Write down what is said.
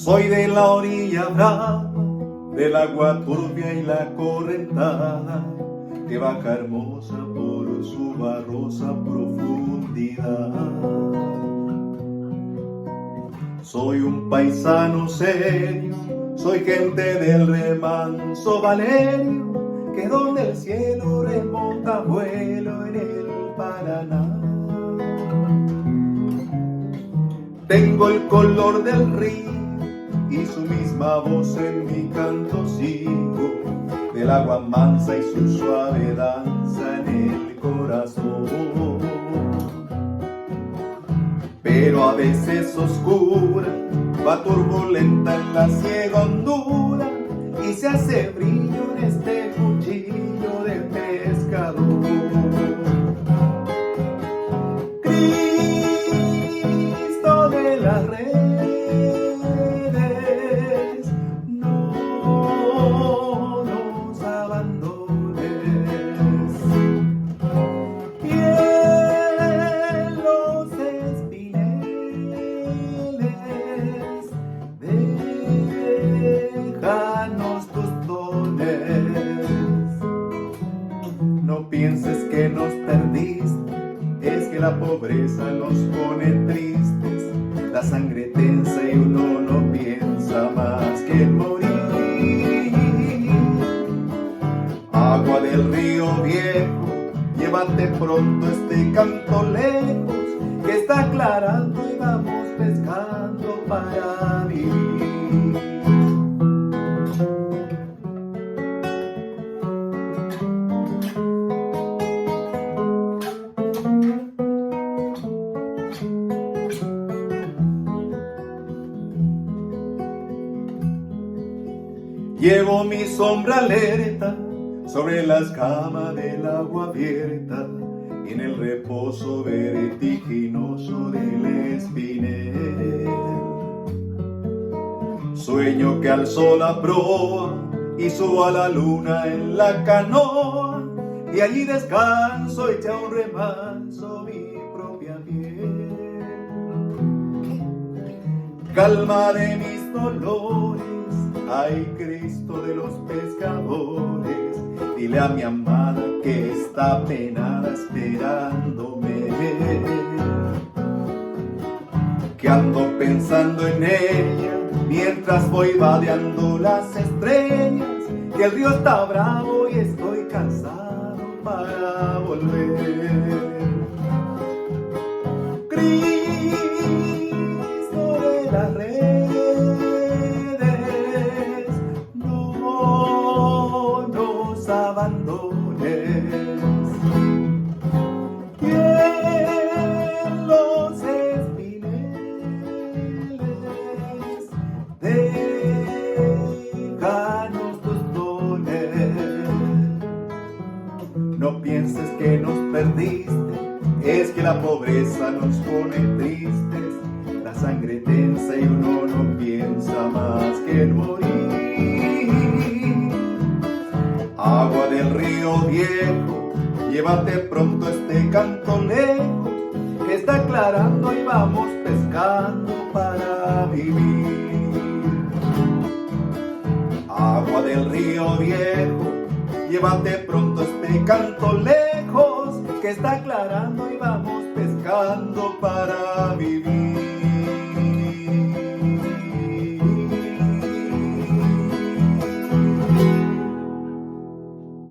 Soy de la orilla brava, del agua turbia y la correntada, que baja hermosa por su barrosa profundidad. Soy un paisano serio, soy gente del remanso Valerio, que donde el cielo remonta vuelo en el Paraná. Tengo el color del río y su misma voz en mi canto sigo, del agua mansa y su suave danza en el corazón. Pero a veces oscura, va turbulenta en la ciega hondura, y se hace brillo en este cuchillo de pescador. Cristo de las redes, no nos abandones. Fiel los espineles, déjanos tus dones. No pienses que nos perdiste, es que la pobreza nos pone tristes, la sangre tensa y uno no piensa más que en morir. Agua del río viejo, llévate pronto este canto lejos, que está aclarando y vamos pescando para vivir. Llevo mi sombra alerta sobre las camas del agua abierta, en el reposo vertiginoso del espinel. Sueño que alzo la proa y subo a la luna en la canoa, y allí descanso echa un remanso mi propia piel. Calma de mis dolores, ay Cristo de los pescadores, dile a mi amada que está penada esperándome, que ando pensando en ella mientras voy vadeando las estrellas, que el río está bravo y estoy cansado para volver. Cristo de la red, abandones. Fiel los espineles, déjanos tus dones. No pienses que nos perdiste, es que la pobreza nos pone tristes, la sangre tensa y uno no piensa más que en morir. Agua del río viejo, llévate pronto este canto lejos, que está aclarando y vamos pescando para vivir. Agua del río viejo, llévate pronto este canto lejos, que está aclarando